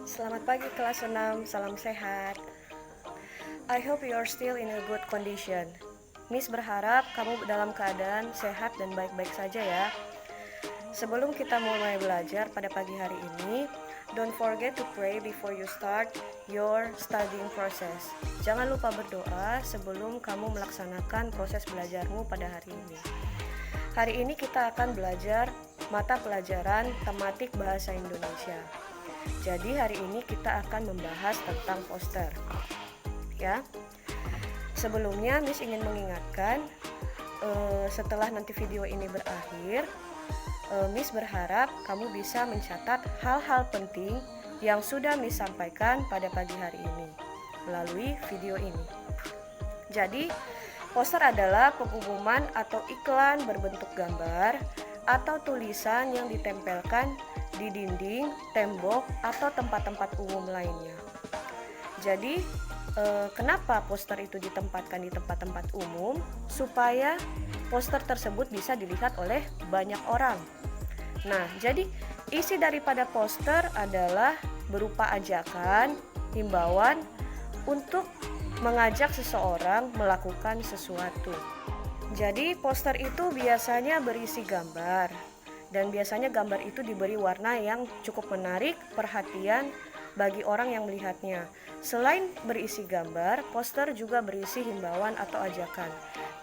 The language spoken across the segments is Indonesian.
Selamat pagi kelas 6, salam sehat. I hope you are still in a good condition. Miss berharap kamu dalam keadaan sehat dan baik-baik saja ya. Sebelum kita mulai belajar pada pagi hari ini, don't forget to pray before you start your studying process. Jangan lupa berdoa sebelum kamu melaksanakan proses belajarmu pada hari ini. Hari ini kita akan belajar mata pelajaran tematik bahasa Indonesia. Jadi hari ini kita akan membahas tentang poster. Ya. Sebelumnya Miss ingin mengingatkan setelah nanti video ini berakhir, Miss berharap kamu bisa mencatat hal-hal penting yang sudah Miss sampaikan pada pagi hari ini melalui video ini. Jadi, poster adalah pengumuman atau iklan berbentuk gambar atau tulisan yang ditempelkan di dinding, tembok, atau tempat-tempat umum lainnya. Jadi, kenapa poster itu ditempatkan di tempat-tempat umum? Supaya poster tersebut bisa dilihat oleh banyak orang. Nah, jadi isi daripada poster adalah berupa ajakan, himbauan untuk mengajak seseorang melakukan sesuatu. Jadi, poster itu biasanya berisi gambar. Dan biasanya gambar itu diberi warna yang cukup menarik perhatian bagi orang yang melihatnya. Selain berisi gambar, poster juga berisi himbauan atau ajakan.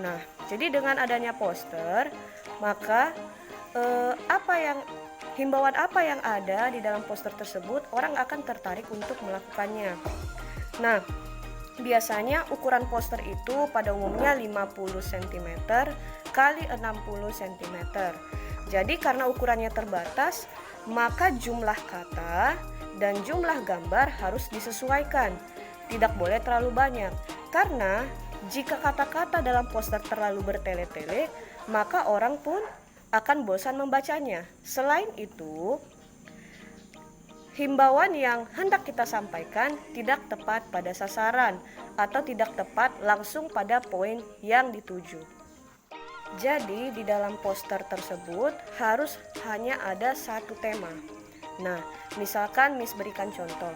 Nah, jadi dengan adanya poster, maka himbauan apa yang ada di dalam poster tersebut, orang akan tertarik untuk melakukannya. Nah, biasanya ukuran poster itu pada umumnya 50 cm kali 60 cm. Jadi karena ukurannya terbatas, maka jumlah kata dan jumlah gambar harus disesuaikan. Tidak boleh terlalu banyak, karena jika kata-kata dalam poster terlalu bertele-tele, maka orang pun akan bosan membacanya. Selain itu, himbauan yang hendak kita sampaikan tidak tepat pada sasaran atau tidak tepat langsung pada poin yang dituju. Jadi di dalam poster tersebut harus hanya ada satu tema. Nah, misalkan Miss berikan contoh.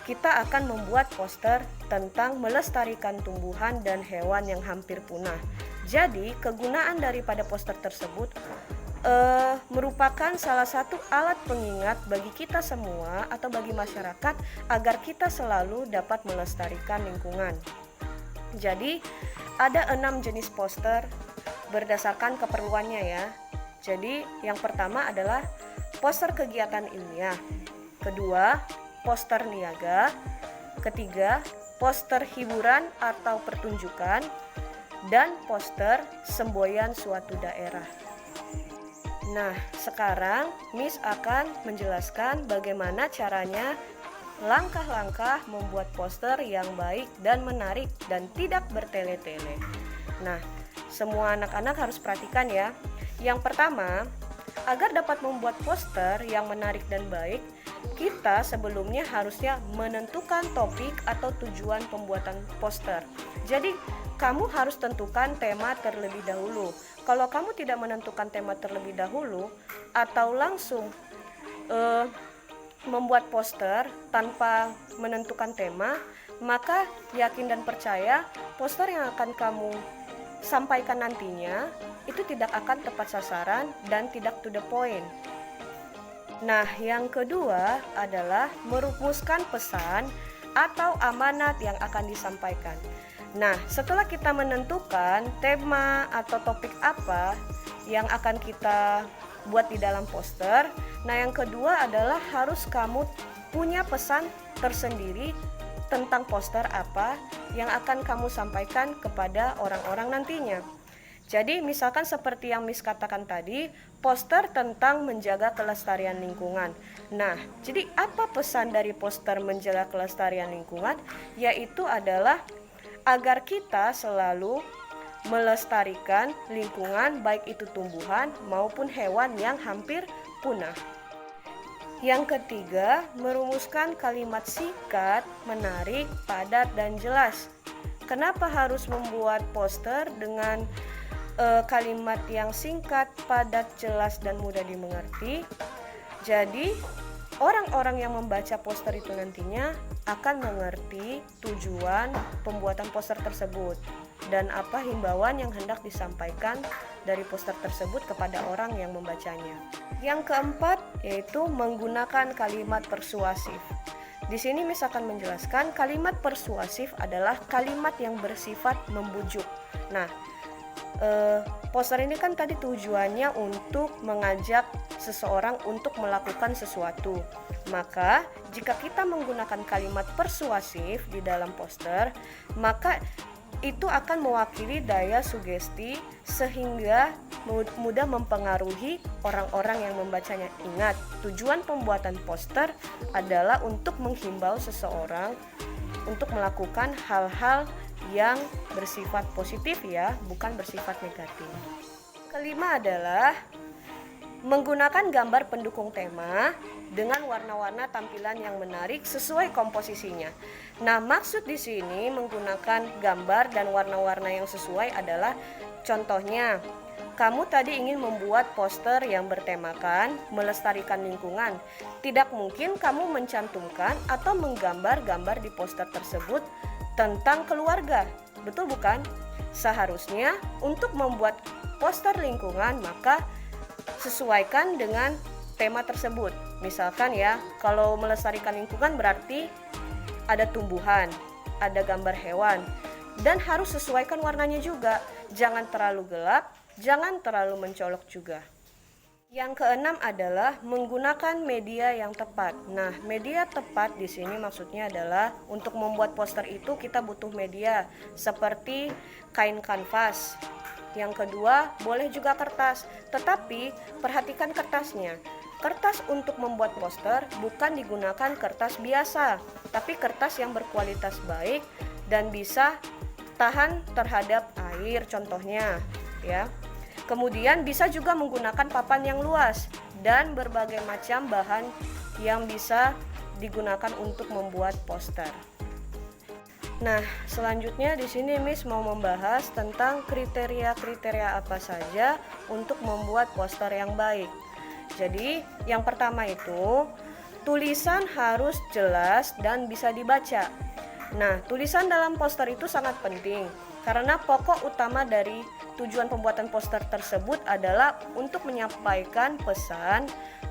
Kita akan membuat poster tentang melestarikan tumbuhan dan hewan yang hampir punah. Jadi kegunaan daripada poster tersebut merupakan salah satu alat pengingat bagi kita semua atau bagi masyarakat agar kita selalu dapat melestarikan lingkungan. Jadi ada 6 jenis poster berdasarkan keperluannya ya. Jadi yang pertama adalah poster kegiatan ilmiah. Kedua, poster niaga. Ketiga, poster hiburan atau pertunjukan. Dan poster semboyan suatu daerah. Nah, sekarang Miss akan menjelaskan bagaimana caranya langkah-langkah membuat poster yang baik dan menarik dan tidak bertele-tele. Nah, semua anak-anak harus perhatikan ya. Yang pertama, agar dapat membuat poster yang menarik dan baik, kita sebelumnya harusnya menentukan topik atau tujuan pembuatan poster. Jadi, kamu harus tentukan tema terlebih dahulu. Kalau kamu tidak menentukan tema terlebih dahulu atau langsung membuat poster tanpa menentukan tema, maka yakin dan percaya poster yang akan kamu sampaikan nantinya itu tidak akan tepat sasaran dan tidak to the point. Nah, yang kedua adalah merumuskan pesan atau amanat yang akan disampaikan. Nah, setelah kita menentukan tema atau topik apa yang akan kita buat di dalam poster, nah yang kedua adalah harus kamu punya pesan tersendiri tentang poster apa yang akan kamu sampaikan kepada orang-orang nantinya. Jadi misalkan seperti yang Miss katakan tadi, poster tentang menjaga kelestarian lingkungan. Nah, jadi apa pesan dari poster menjaga kelestarian lingkungan? Yaitu adalah agar kita selalu melestarikan lingkungan, baik itu tumbuhan maupun hewan yang hampir punah. Yang ketiga, merumuskan kalimat singkat, menarik, padat, dan jelas. Kenapa harus membuat poster dengan kalimat yang singkat, padat, jelas, dan mudah dimengerti? Jadi, orang-orang yang membaca poster itu nantinya akan mengerti tujuan pembuatan poster tersebut dan apa himbauan yang hendak disampaikan dari poster tersebut kepada orang yang membacanya. Yang keempat yaitu menggunakan kalimat persuasif. Di sini Miss akan menjelaskan kalimat persuasif adalah kalimat yang bersifat membujuk. Nah, poster ini kan tadi tujuannya untuk mengajak seseorang untuk melakukan sesuatu. Maka jika kita menggunakan kalimat persuasif di dalam poster, maka itu akan mewakili daya sugesti sehingga mudah mempengaruhi orang-orang yang membacanya. Ingat, tujuan pembuatan poster adalah untuk menghimbau seseorang untuk melakukan hal-hal yang bersifat positif ya, bukan bersifat negatif. Kelima adalah menggunakan gambar pendukung tema dengan warna-warna tampilan yang menarik sesuai komposisinya. Nah, maksud di sini menggunakan gambar dan warna-warna yang sesuai adalah contohnya, kamu tadi ingin membuat poster yang bertemakan melestarikan lingkungan. Tidak mungkin kamu mencantumkan atau menggambar-gambar di poster tersebut tentang keluarga. Betul bukan? Seharusnya untuk membuat poster lingkungan maka sesuaikan dengan tema tersebut. Misalkan ya, kalau melestarikan lingkungan berarti ada tumbuhan, ada gambar hewan, dan harus sesuaikan warnanya juga. Jangan terlalu gelap, jangan terlalu mencolok juga. Yang keenam adalah menggunakan media yang tepat. Nah, media tepat di sini maksudnya adalah untuk membuat poster itu kita butuh media seperti kain kanvas. Yang kedua, boleh juga kertas, tetapi perhatikan kertasnya. Kertas untuk membuat poster bukan digunakan kertas biasa, tapi kertas yang berkualitas baik dan bisa tahan terhadap air contohnya, ya. Kemudian bisa juga menggunakan papan yang luas dan berbagai macam bahan yang bisa digunakan untuk membuat poster. Nah, selanjutnya di sini Miss mau membahas tentang kriteria-kriteria apa saja untuk membuat poster yang baik. Jadi, yang pertama itu tulisan harus jelas dan bisa dibaca. Nah, tulisan dalam poster itu sangat penting karena pokok utama dari tujuan pembuatan poster tersebut adalah untuk menyampaikan pesan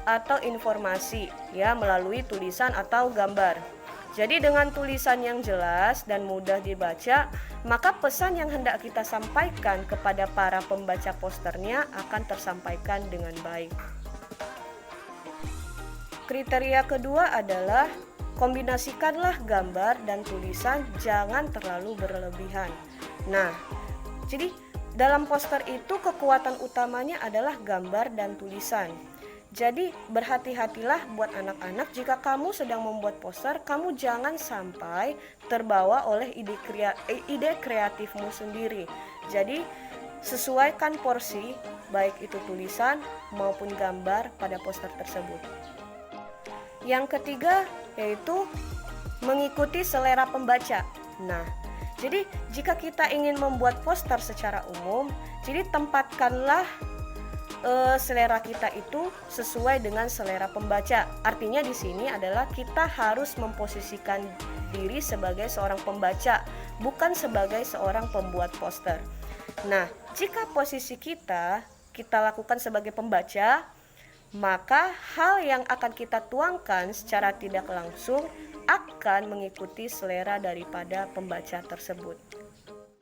atau informasi ya melalui tulisan atau gambar. Jadi dengan tulisan yang jelas dan mudah dibaca, maka pesan yang hendak kita sampaikan kepada para pembaca posternya akan tersampaikan dengan baik. Kriteria kedua adalah kombinasikanlah gambar dan tulisan, jangan terlalu berlebihan. Nah, jadi dalam poster itu kekuatan utamanya adalah gambar dan tulisan. Jadi berhati-hatilah buat anak-anak jika kamu sedang membuat poster, kamu jangan sampai terbawa oleh ide kreatifmu sendiri. Jadi sesuaikan porsi baik itu tulisan maupun gambar pada poster tersebut. Yang ketiga yaitu mengikuti selera pembaca. Nah, jadi jika kita ingin membuat poster secara umum, jadi tempatkanlah selera kita itu sesuai dengan selera pembaca. Artinya di sini adalah kita harus memposisikan diri sebagai seorang pembaca, bukan sebagai seorang pembuat poster. Nah, jika posisi kita lakukan sebagai pembaca, maka hal yang akan kita tuangkan secara tidak langsung akan mengikuti selera daripada pembaca tersebut.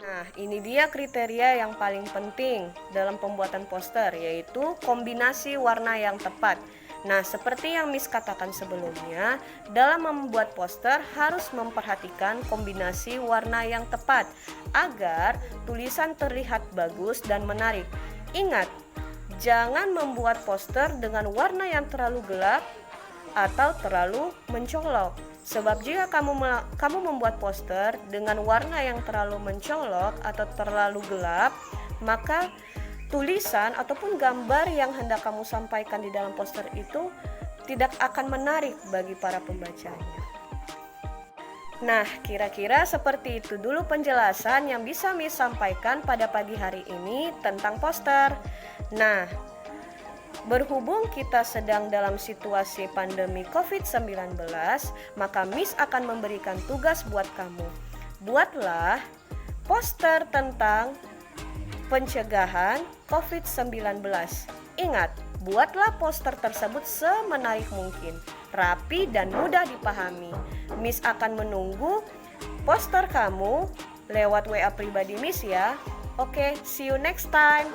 Nah, ini dia kriteria yang paling penting dalam pembuatan poster, yaitu kombinasi warna yang tepat. Nah, seperti yang Miss katakan sebelumnya, dalam membuat poster harus memperhatikan kombinasi warna yang tepat agar tulisan terlihat bagus dan menarik. Ingat, jangan membuat poster dengan warna yang terlalu gelap atau terlalu mencolok. Sebab jika kamu membuat poster dengan warna yang terlalu mencolok atau terlalu gelap, maka tulisan ataupun gambar yang hendak kamu sampaikan di dalam poster itu tidak akan menarik bagi para pembacanya. Nah, kira-kira seperti itu dulu penjelasan yang bisa Miss sampaikan pada pagi hari ini tentang poster. Nah, Berhubung kita sedang dalam situasi pandemi COVID-19, maka Miss akan memberikan tugas buat kamu. Buatlah poster tentang pencegahan COVID-19. Ingat, buatlah poster tersebut semenarik mungkin, rapi dan mudah dipahami. Miss akan menunggu poster kamu lewat WA pribadi Miss ya. Oke, see you next time.